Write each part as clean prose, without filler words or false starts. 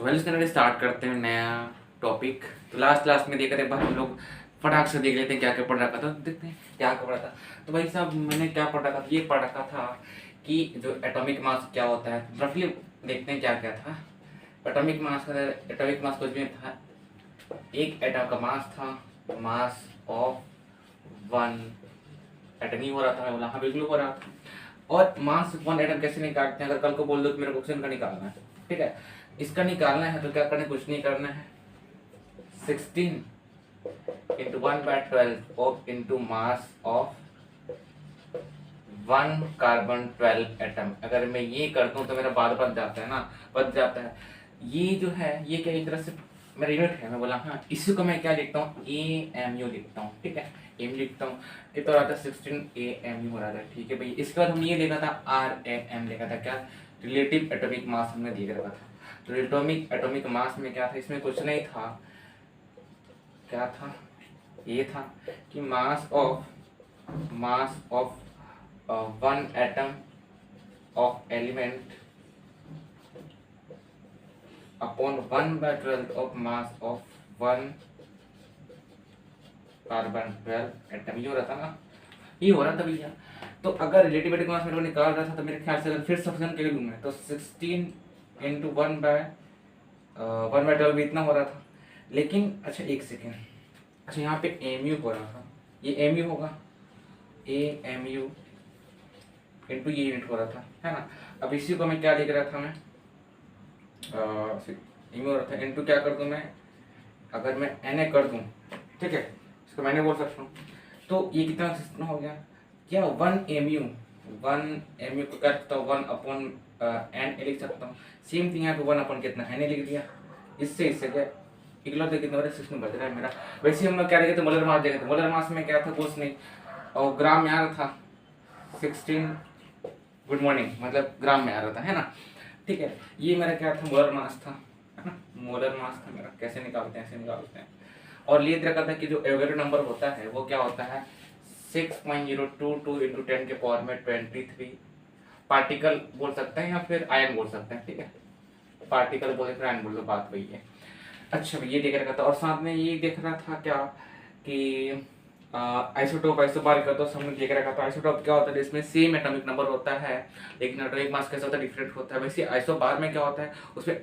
Well standard start करते हैं नया टॉपिक। तो लास्ट क्लास में देखा था हम लोग फटाक से देख लेते हैं क्या क्या पढ़ रखा था, देखते हैं क्या क्या पढ़ा था। तो भाई साहब मैंने क्या पढ़ रखा था, ये पढ़ रखा था कि जो एटॉमिक मास क्या होता है, रफली देखते हैं क्या क्या था। एटॉमिक मास कुछ भी नहीं था, एक एटम का मास था, मास ऑफ वन एटम ही हो रहा था। मैं बोला हाँ बिल्कुल हो रहा था। और मास वन एटम कैसे निकालते हैं, अगर कल को बोल दो कि मेरे को क्वेश्चन का निकालना है, ठीक है, इसका निकालना है तो क्या करना है, कुछ नहीं करना है, 16 into 1/12 of into mass of 1 carbon 12 atom. अगर मैं ये कर दूं तो मेरा बाद बच जाता है ना, बच जाता है। ये जो है ये क्या एक तरह से मेरा यूनिट है। मैं बोला हाँ, इसी को मैं क्या लिखता हूँ, AMU लिखता हूँ, ठीक है, एम लिखता हूँ। ये तो आता है 16 AMU हो रहा था, ठीक है भाई। इसके बाद हमने ये देखा था RAM देखा था, क्या रिलेटिव एटॉमिक मास हमने देख रखा था। तो एटॉमिक मास में क्या था, इसमें कुछ नहीं था, क्या था, ये था कि mass of one atom of element upon 1/12 of mass of 1 carbon 12 atom. ये हो रहा था ना, ये हो रहा था भैया। तो अगर रिलेटिव एटॉमिक मास मेरे को निकाल रहा था तो मेरे ख्याल से अगर फिर सब्स्टिट्यूट के लिए तो 16 इंटू 1/12 इतना हो रहा था। लेकिन अच्छा एक सेकेंड, अच्छा यहाँ पे एमयू हो रहा था, ये एमयू होगा, AMU इंटू ये यूनिट हो रहा था, है ना। अब इसी को मैं क्या लिख रहा था, मैं एमयू हो रहा था इंटू क्या कर दूं मैं, अगर मैं NA कर दूं, ठीक है, इसको मैंने बोल सकता हूँ। तो ये कितना हो गया, क्या 1 MU को कर सकता हूँ 1/NA लिख सकता हूँ। सेम थिंग यहाँ पे 1 कितना NA लिख दिया। इससे क्या इकलौते कितने बड़े 16 बच रहा है मेरा। वैसे हम लोग क्या देखे थे, मोलर मास देखे थे। मोलर मास में क्या था, कुछ नहीं, और ग्राम में आ रहा था 16, गुड मॉर्निंग, मतलब ग्राम में आ रहा था, है ना, ठीक है। ये मेरा क्या था, मोलर मास था, है ना, मोलर मास था मेरा। कैसे निकालते हैं, ऐसे निकालते हैं। और ये देखा था कि जो एवोगैड्रो नंबर होता है वो क्या होता है, 6.022 इंटू 10 के पावर में 23 पार्टिकल बोल सकते हैं या फिर आयन बोल सकते हैं, ठीक है, पार्टिकल बोले फिर आयन बोल दो, बात वही है। अच्छा ये देख रखा था, और साथ में ये देख रहा था क्या कि आइसोटोप आइसोबार का तो हमने देख रखा था। आइसोटोप क्या होता है, इसमें सेम एटॉमिक नंबर होता है लेकिन एटॉमिक मास कैसा होता है, डिफरेंट होता है। वैसे आइसोबार में क्या होता है, उसमें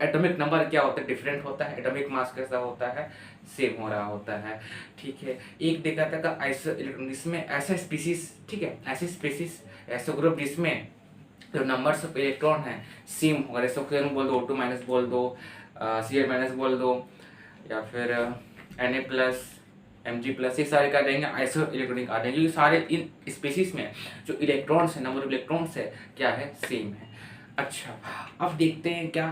एटॉमिक नंबर क्या होता है, डिफरेंट होता है, एटॉमिक मास कैसा होता है, सेम हो रहा होता है, ठीक है। एक देखा था कि आइसो इलेक्ट्रॉन, इसमें ऐसा स्पीसीज, ठीक है, ऐसे स्पीसीज, ऐसे ग्रुप जिसमें जो नंबर्स ऑफ इलेक्ट्रॉन है सेम होगा, जैसे ऑक्सीजन बोल दो, O2 माइनस बोल दो, Cl माइनस बोल दो, या फिर Na प्लस Mg प्लस, ये सारे क्या आ जाएंगे, आइसो इलेक्ट्रॉनिक आ जाएंगे। ये सारे इन स्पीसीज में जो इलेक्ट्रॉन्स है, नंबर ऑफ इलेक्ट्रॉन्स है क्या है, सेम है। अच्छा अब देखते हैं क्या,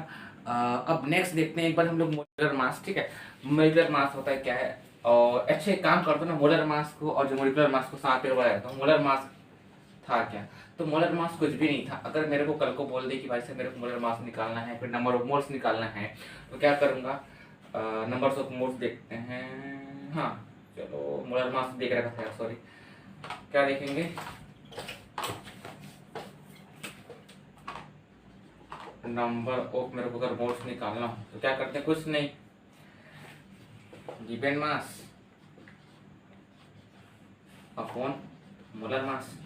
अब नेक्स्ट देखते हैं एक बार हम लोग मोलर मास, ठीक है। मोलर मास होता है क्या है, और अच्छा एक काम कर दो ना, मोलर मास को और जो मोलिकुलर मास को साथ में बढ़ाया था। मोलर मास था क्या, तो मोलर मास कुछ भी नहीं था। अगर मेरे को कल को बोल दे कि भाई साहब मेरे को मोलर मास निकालना है, फिर नंबर ऑफ मोल्स निकालना है, तो क्या करूँगा, नंबर्स ऑफ मोल्स देखते हैं। हाँ चलो मोलर मास देख रखा था, सॉरी, क्या देखेंगे, नंबर ऑफ, मेरे को अगर मोल्स निकालना हो तो क्या करते हैं, कुछ नहीं, given mass upon molar mass,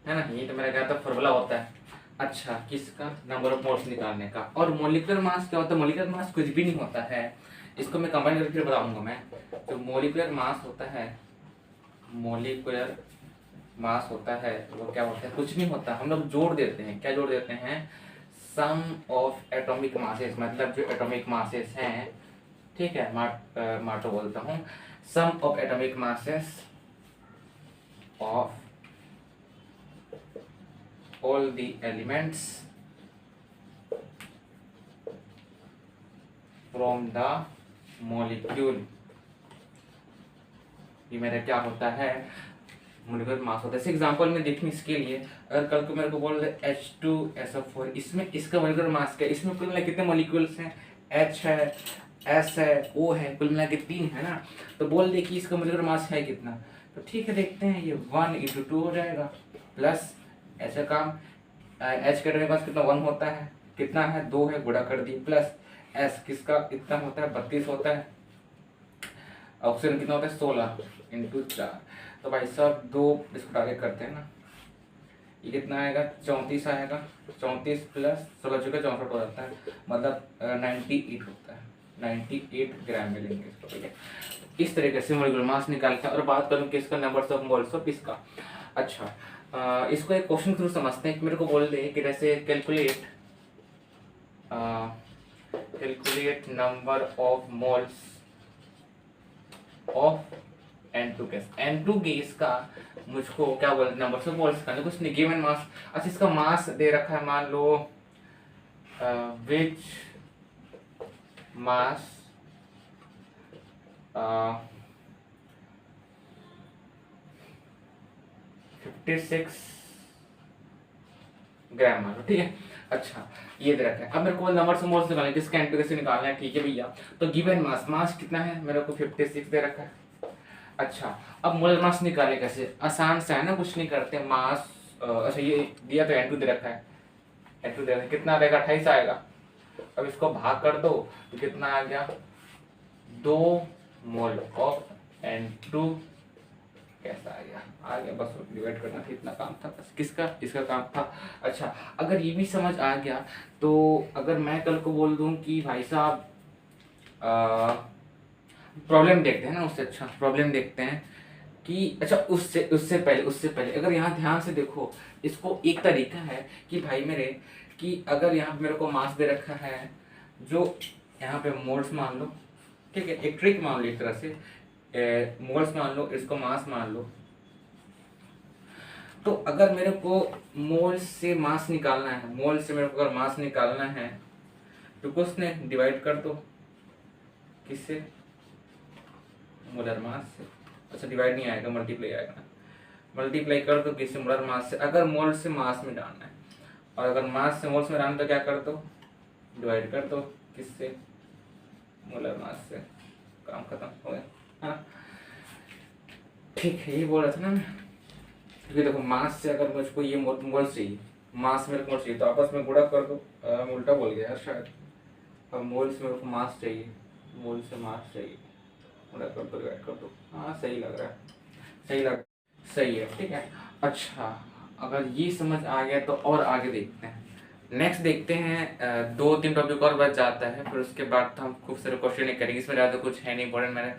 है ना, ये तो मेरा क्या था फॉर्मूला होता है। अच्छा किसका, नंबर ऑफ मोल्स निकालने का। और मोलिकुलर मास क्या होता है, मोलिकुलर मास कुछ भी नहीं होता है, इसको मैं कंबाइन करके फिर बताऊंगा मैं। जो मोलिकुलर मास होता है, मोलिकुलर मास होता है वो क्या होता है, कुछ नहीं होता, हम लोग जोड़ देते हैं, क्या जोड़ देते हैं, सम ऑफ एटॉमिक मासेस, मतलब जो एटॉमिक मासेस हैं, ठीक है, माटो बोलता हूँ, sum of atomic masses of all the elements from the molecule, ये मेरा क्या होता है, मोलिकुलर मास होता है। जैसे एग्जांपल में देखने इसके लिए, अगर कल को मेरे को बोल रहे H2SO4, इसमें इसका मोलिकुलर मास क्या है, इसमें कुल मिला कितने मॉलिक्यूल्स हैं, H है, S है, O है, कुल मिला के 3 है ना। तो बोल दे कि इसका मोलिकुलर मास है कितना, तो ठीक है देखते हैं, ये 1/2 हो जाएगा, प्लस ऐसा काम H का एटॉमिक मास कितना 1 होता है, कितना है 2 है, गुणा कर दी, प्लस एस किसका इतना होता है 32 होता है, ऑप्शन कितना होता है 16 इंटू 4। तो भाई साहब 2 इसको डायरेक्ट करते हैं ना, ये कितना आएगा 34 आएगा, 34 प्लस 16 चुका 64 हो जाता है, मतलब 98 होता है, 98 ग्राम मिलेंगे इसको। ठीक है, इस तरीके से मोलिकुलर मास निकालते हैं। और बात करूँ किसका, नंबर्स ऑफ मोल्स ऑफ इसका। अच्छा इसको एक क्वेश्चन थ्रू समझते हैं कि मेरे को बोल दे कि जैसे calculate number of moles of N2 gas. N2 gas का मुझको क्या बोलते, नंबर ऑफ मोल्स का कुछ नहीं, गिवन मास। अच्छा इसका मास दे रखा है, मान लो विच मास 56 ग्राम मान लो, ठीक है। अच्छा ये दे रखा है, अब मेरे को नंबर ऑफ मोल्स निकालना है, किसका N2 कैसे निकालना है, ठीक है भैया। तो गिवन मास कितना है मेरे को 56 दे रखा है। अच्छा अब मोलर मास निकाले कैसे, आसान सा है ना, कुछ नहीं करते मास। अच्छा ये दिया तो N2 दे रखा है, N2 दे रखा है, कितना आएगा 28 आएगा। अब इसको भाग कर दो तो कितना आ गया 2 मोल ऑफ N2 कैसा आ गया बस डिवाइड करना था, इतना काम था बस, किसका इसका काम था। अच्छा अगर ये भी समझ आ गया तो अगर मैं कल को बोल दूं कि भाई साहब प्रॉब्लम देखते हैं ना, उससे अच्छा प्रॉब्लम देखते हैं कि अच्छा उससे पहले अगर यहाँ ध्यान से देखो, इसको एक तरीका है कि भाई मेरे कि अगर यहाँ पे मेरे को मास दे रखा है, जो यहाँ पे मोल्स मान लो, ठीक है, एक ट्रिक मान लो एक तरह से, मोल्स मान लो, इसको मास मान लो। तो अगर मेरे को मोल्स से मास निकालना है, मोल से मेरे को अगर मास निकालना है तो कुछ ने डिवाइड कर दो, किससे, मोलर मास से। अच्छा डिवाइड नहीं आएगा, मल्टीप्लाई आएगा, मल्टीप्लाई कर दो किससे, मोलर मास से। अगर मोल से मास में डालना है, और अगर मास से मोल्स में डालना तो क्या कर दो, डिवाइड कर दो, किससे, मोलर मास से, काम खत्म हो गया, हाँ ठीक है। ये बोल रहा था ना मैं, क्योंकि देखो मास से अगर मुझको ये मोल चाहिए, मास मेरे को मोल चाहिए, तो आपस में गुणा कर दो, उल्टा बोल गया यार शायद। अब मोल से मेरे को मास चाहिए, मोल से मास चाहिए, गुणा कर दो, डिवाइड कर दो, हाँ सही लग रहा है, सही है, ठीक है। अच्छा अगर ये समझ आ गया तो और आगे देखते हैं, नेक्स्ट देखते हैं। 2-3 टॉपिक और बच जाता है, फिर उसके बाद तो हम खूब सारे क्वेश्चन करेंगे, इसमें ज़्यादा कुछ है नहीं इंपॉर्टेंट, मैंने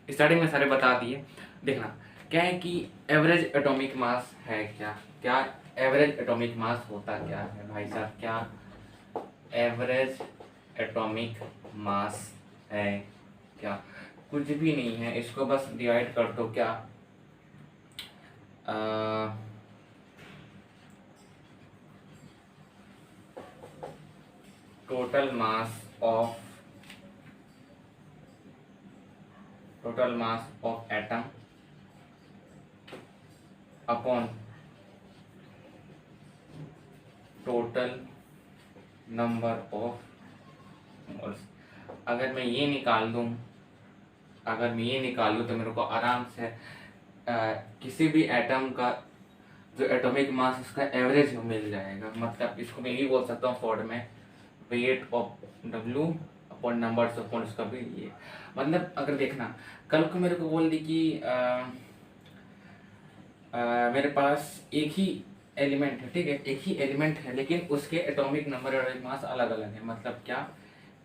स्टार्टिंग में सारे बता दिए। देखना क्या है कि एवरेज एटॉमिक मास है क्या एवरेज एटॉमिक मास होता क्या है भाई साहब, क्या एवरेज एटॉमिक मास है क्या, कुछ भी नहीं है, इसको बस डिवाइड कर दो, क्या total mass of atom upon total number of moles. अगर मैं ये निकाल दूं तो मेरे को आराम से किसी भी एटम का जो एटॉमिक मास उसका एवरेज मिल जाएगा। मतलब इसको मैं ये बोल सकता हूँ फॉर्ड में, weight of W upon numbers of moles का भी ये। मतलब अगर देखना कल को मेरे को बोल दी कि मेरे पास एक ही एलिमेंट है, ठीक है, एक ही एलिमेंट है, लेकिन उसके एटॉमिक नंबर और मास अलग अलग है। मतलब क्या,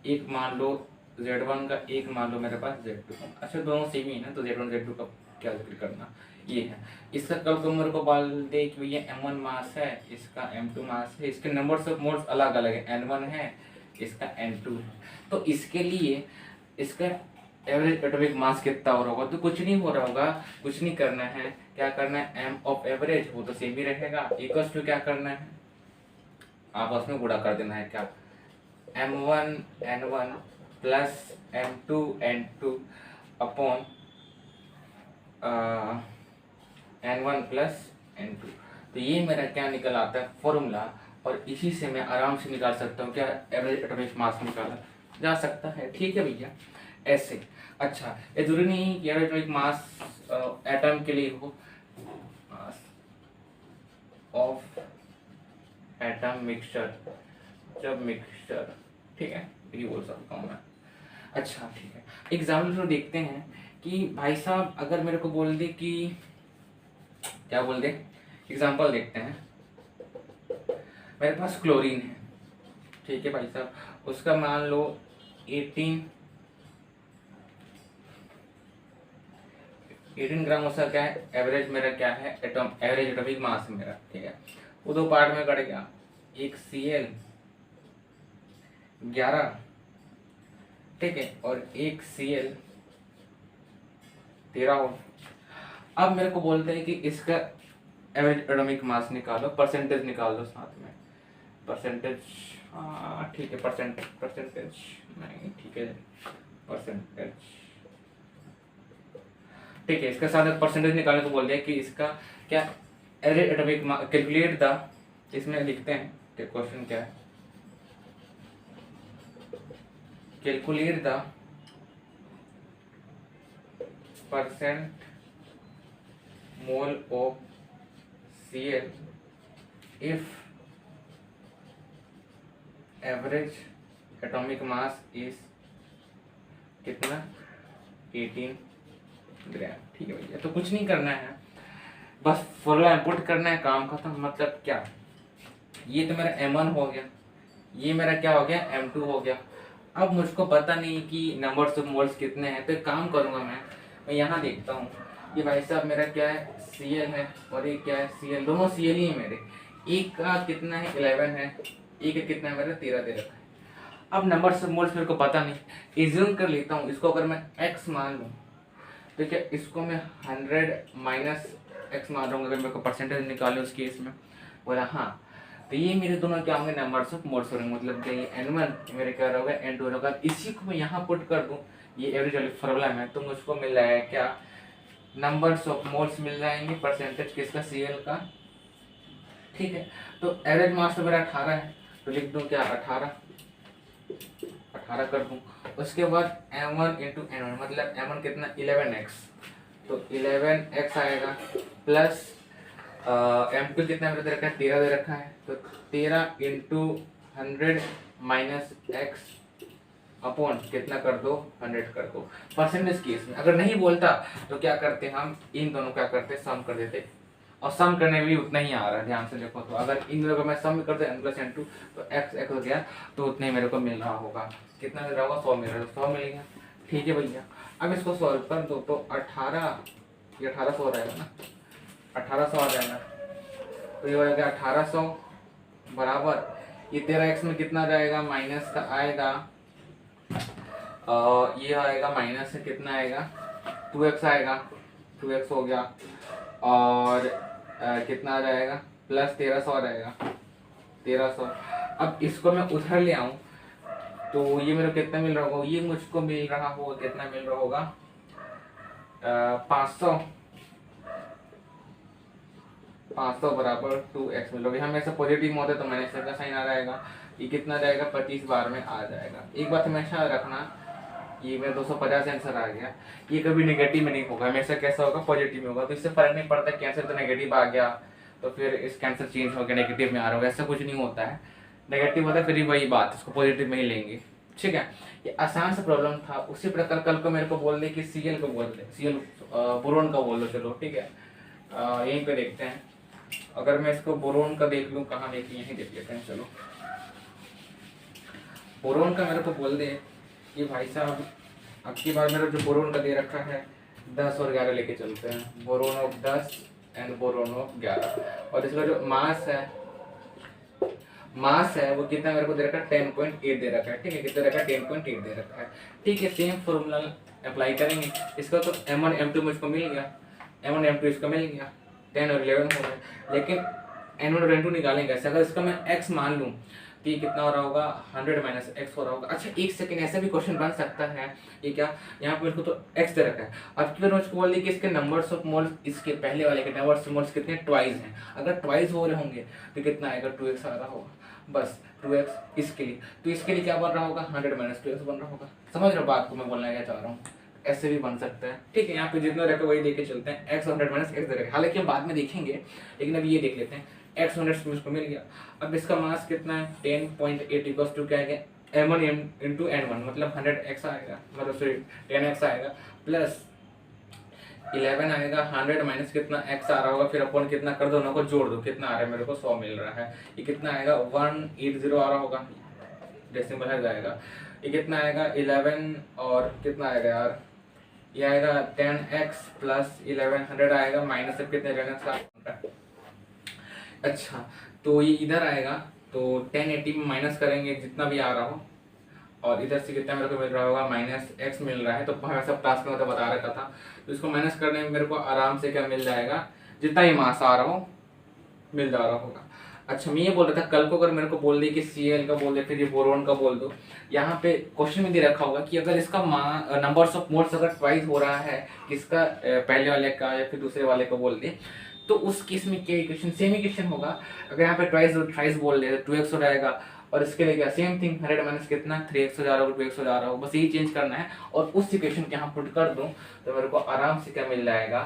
एक मान लो Z1 का, एक मान लो मेरे पास Z2 का। अच्छा दोनों सेम ही है ना, तो Z1 Z2 का क्या जिक्र करना, ये है। इसका कल को मेरे को बोल दे कि भैया M1 मास है, इसका M2 मास है, इसके नंबर्स ऑफ मोल्स अलग अलग है, N1 है, इसका N2 है। तो इसके लिए इसका एवरेज एटॉमिक मास कितना हो रहा होगा, तो कुछ नहीं हो रहा होगा, कुछ नहीं करना है, क्या करना है, M ऑफ एवरेज वो तो सेम ही रहेगा, इक्वल्स टू क्या करना है, आपस में गुणा कर देना है, क्या M1 N1 plus M2 N2 upon N1 plus N2। तो ये मेरा क्या निकल आता है फॉर्मूला, और इसी से मैं आराम से निकाल सकता हूँ क्या, एवरेज एटॉमिक मास निकाला जा सकता है, ठीक है भैया, ऐसे। अच्छा ये जरूरी नहीं कि एवरेज एटॉमिक मास एटम के लिए हो, मास ऑफ एटम मिक्सचर जब मिक्सचर, ठीक है, ये बोल सकता हूँ मैं। अच्छा ठीक है, एग्जाम्पल तो देखते हैं कि भाई साहब अगर मेरे को बोल दे कि क्या बोल दे, एग्जाम्पल देखते हैं, मेरे पास क्लोरीन है, ठीक है भाई साहब, उसका मान लो 18 ग्राम उसका क्या है, एवरेज मेरा क्या है, एवरेज एटॉमिक मास मेरा, ठीक है। वो दो पार्ट में कट गया, एक Cl 11, ठीक है, और एक Cl 13 हो। अब मेरे को बोलते हैं कि इसका एवरेज एटॉमिक मास निकालो, परसेंटेज निकाल दो साथ में, परसेंटेज, हाँ ठीक है, परसेंटेज नहीं, ठीक है, परसेंटेज, ठीक है, इसका साथ परसेंटेज निकालने को बोल दिया कि इसका क्या average atomic mass, calculate the, इसमें लिखते हैं कि क्वेश्चन क्या है, calculate the percent mole of Cl if average atomic mass is कितना, 18 ग्राम, ठीक है भैया। तो कुछ नहीं करना है, बस फॉर्मूला इंपुट करना है, काम खत्म। मतलब क्या, ये तो मेरा M1 हो गया, ये मेरा क्या हो गया, M2 हो गया। अब मुझको पता नहीं कि नंबर्स ऑफ मोल्स कितने हैं, तो एक काम करूँगा मैं यहाँ देखता हूँ, ये भाई साहब मेरा क्या है, Cl है, और ये क्या है, Cl, दोनों Cl ही है मेरे। एक का कितना है, 11 है, एक का कितना है मेरा, 13 दे रखा है। अब नंबर्स ऑफ मोल्स मेरे को पता नहीं, एज्यूम कर लेता हूँ, इसको अगर मैं x मान लूँ, ठीक है, इसको मैं 100 माइनस x मान रहा हूँ, अगर मेरे को परसेंटेज निकाले उस केस में, बोला हाँ, तो ये मेरे दोनों क्या होंगे, नंबर्स ऑफ मोल्स होंगे। मतलब कि ये N1 मेरे क्या होगा, N2 होगा। इसी को मैं यहाँ पुट कर दूँ, ये एवरेज वाली फॉर्मूला में, तो मुझको मिल रहा है क्या, नंबर्स ऑफ मोल्स मिल जाएंगे, परसेंटेज किसका, Cl का, ठीक है। तो एवरेज मास तो मेरा 18 है, तो लिख दूँ क्या, 18 कर दूँ। उसके बाद M1 इंटू N1, मतलब M1 कितना, 11x, तो 11x आएगा, प्लस M2 कितना मेरे दे रखा है, 13 दे रखा है, तो 13 इंटू 100 माइनस x अपॉन कितना कर दो, 100 कर दो। परसेंटेज केस में अगर नहीं बोलता तो क्या करते हम, इन दोनों क्या करते, सम कर देते, और सम करने में भी उतना ही आ रहा है, ध्यान से देखो। तो अगर इन दोनों को मैं सम कर दे, N प्लस N2, तो x हो गया, तो उतने मेरे को मिल रहा होगा, कितना मिल रहा होगा, 100 मिल रहा है, 100 मिल गया, ठीक है भैया। अब इसको सॉल्व कर दो, तो 18, ये 1800 रहेगा ना, 1800 आ जाएगा, तो ये हो जाएगा 1800 बराबर, ये 13x में कितना जाएगा, माइनस का आएगा, ये आएगा माइनस से कितना आएगा, 2x आएगा, 2x हो गया, और कितना आ जाएगा, प्लस 1300 आ जाएगा, 1300। अब इसको मैं उधर ले आऊँ, तो ये मेरे को कितना मिल रहा होगा, ये मुझको मिल रहा होगा, कितना मिल रहा होगा, 500 बराबर 2x मिल रहा है। हमेशा पॉजिटिव में होता है तो माइनस का साइन आ जाएगा, ये कितना जाएगा, 25 बार में आ जाएगा। एक बात हमेशा रखना, ये मेरा 250 आंसर आ गया, ये कभी नेगेटिव में नहीं होगा, हमेशा कैसा होगा, पॉजिटिव में होगा। तो इससे फर्क नहीं पड़ता कि आंसर तो नेगेटिव आ गया तो फिर इसका आंसर चेंज हो गया, नेगेटिव में आ रहा होगा, ऐसा कुछ नहीं होता है। नेगेटिव होता है फिर वही बात, इसको पॉजिटिव में ही लेंगे, ठीक है। ये आसान सा प्रॉब्लम था। उसी प्रकार कल को मेरे को बोल दे कि Cl को बोल दे, Cl बोरोन का बोल दो, चलो ठीक है, यहीं पे देखते हैं। अगर मैं इसको बोरोन का देख लूँ, कहाँ देखिए, यहीं देख लेते हैं, चलो। बोरोन का मेरे को बोल दे कि भाई साहब अब की बार मेरा जो बोरोन का दे रखा है 10 और 11 लेके चलते हैं, boron of 10 and boron of 11, और इसका जो मास है वो कितना मेरे को दे रखा है, 10.8 दे रखा है, ठीक है, कितना रखा है, 10.8 दे रखा है, ठीक है। सेम फॉर्मूला अप्लाई करेंगे इसका, तो M1 M2 मुझको मिल गया, M1 M2 इसको मिल गया, 10 और 11 हो गए, लेकिन N1 और N2 निकालेंगे ऐसे। अगर इसका मैं x मान लूँ तो ये कितना हो रहा होगा, 100 माइनस x हो रहा होगा। अच्छा एक सेकंड, ऐसा भी क्वेश्चन बन सकता है, ये क्या, यहाँ पे मेरे को तो x दे रखा है, अब की बार मुझको बोल दी कि इसके नंबर्स ऑफ मोल्स, इसके पहले वाले के नंबर्स ऑफ मोल्स कितने, ट्वाइस हैं। अगर ट्वाइस हो रहे होंगे तो कितना आएगा, 2x आ रहा होगा, बस 2x इसके लिए, तो इसके लिए क्या बन रहा होगा, 100 माइनस 2x बन रहा होगा। समझ रहे हो बात को मैं बोलना क्या चाह रहा हूँ, ऐसे भी बन सकता है, ठीक है। यहाँ पे जितना रखा वही देके चलते हैं, x 100 माइनस x दे रखा है, हालांकि हम बाद में देखेंगे, लेकिन अभी ये देख लेते हैं एक्स 100 मुझको मिल गया। अब इसका मास कितना है 10.8 इक्वल्स टू क्या है m1 इंटू n1 मतलब 100x आएगा, मतलब सॉरी 10x आएगा, प्लस 11 आएगा, 100 माइनस कितना x आ रहा होगा, फिर अपन कितना कर दोनों को जोड़ दो, कितना आ रहा है मेरे को 100 मिल रहा है। ये कितना आएगा 180 आ रहा होगा, डेसिमल है जाएगा। ये कितना आएगा 11 और कितना आएगा यार, ये आएगा 10x प्लस 1100 आएगा, माइनस से कितने 11 अच्छा तो ये इधर आएगा, तो 1080 में माइनस करेंगे जितना भी आ रहा हो, और इधर से कितना मेरे को मिल रहा होगा माइनस एक्स मिल रहा है, तो हमें सब टास्क में तो बता रखा था, तो इसको माइनस करने में मेरे को आराम से क्या मिल जाएगा, जितना ही मास आ रहा हो मिल जा रहा होगा। अच्छा मैं ये बोल रहा था कल को अगर मेरे को बोल दे कि Cl का बोल दे, फिर ये बोरोन का बोल दो, यहाँ पे क्वेश्चन में दे रखा होगा कि अगर इसका नंबर्स ऑफ मोल्स अगर ट्वाइस हो रहा है किसका, पहले वाले का या फिर दूसरे वाले का बोल दे, तो उस केस में क्या इक्वेशन, सेम इक्वेशन होगा। अगर यहाँ पे ट्वाइस बोल दे तो 2x हो जाएगा, और इसके लिए क्या सेम थिंग 100 माइनस कितना 3x हो जा रहा होगा, 2x हो जा रहा होगा, बस यही चेंज करना है और उस इक्वेशन के यहाँ पुट कर दूँ तो मेरे को आराम से क्या मिल जाएगा,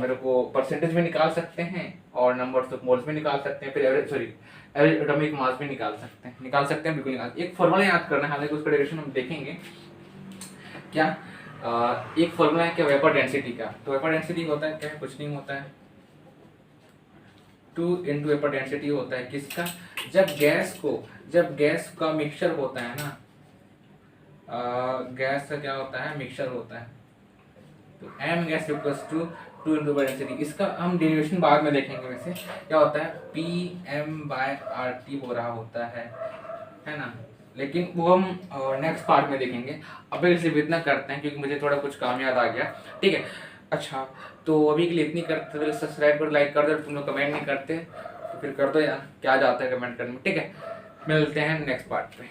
मेरे को परसेंटेज में निकाल सकते हैं और नंबर्स ऑफ मोल्स में निकाल सकते हैं, फिर एवरेज एटॉमिक मास भी निकाल सकते हैं बिल्कुल निकाल। एक फॉर्मूला याद करना है, हालांकि उसका डेरिवेशन हम देखेंगे क्या। एक फॉर्मूला है क्या वेपर डेंसिटी का, तो वेपर डेंसिटी होता है क्या, कुछ नहीं होता है 2 इंटू वेपर डेंसिटी होता है किसका, जब गैस का मिक्सचर होता है ना, गैस का क्या होता है मिक्सचर होता है, तो m gas equals to 2 into vapour density. इसका हम डेरिवेशन बाद में देखेंगे, वैसे क्या होता है Pm/RT हो रहा होता है ना, लेकिन वो हम नेक्स्ट पार्ट में देखेंगे। अभी सिर्फ इतना करते हैं क्योंकि मुझे थोड़ा कुछ काम याद आ गया, ठीक है। अच्छा तो अभी के लिए इतनी करते, तो सब्सक्राइब कर लाइक कर दो, तुम लोग कमेंट नहीं करते तो फिर कर दो यार, क्या जाता है कमेंट करने में, ठीक है। मिलते हैं नेक्स्ट पार्ट पे।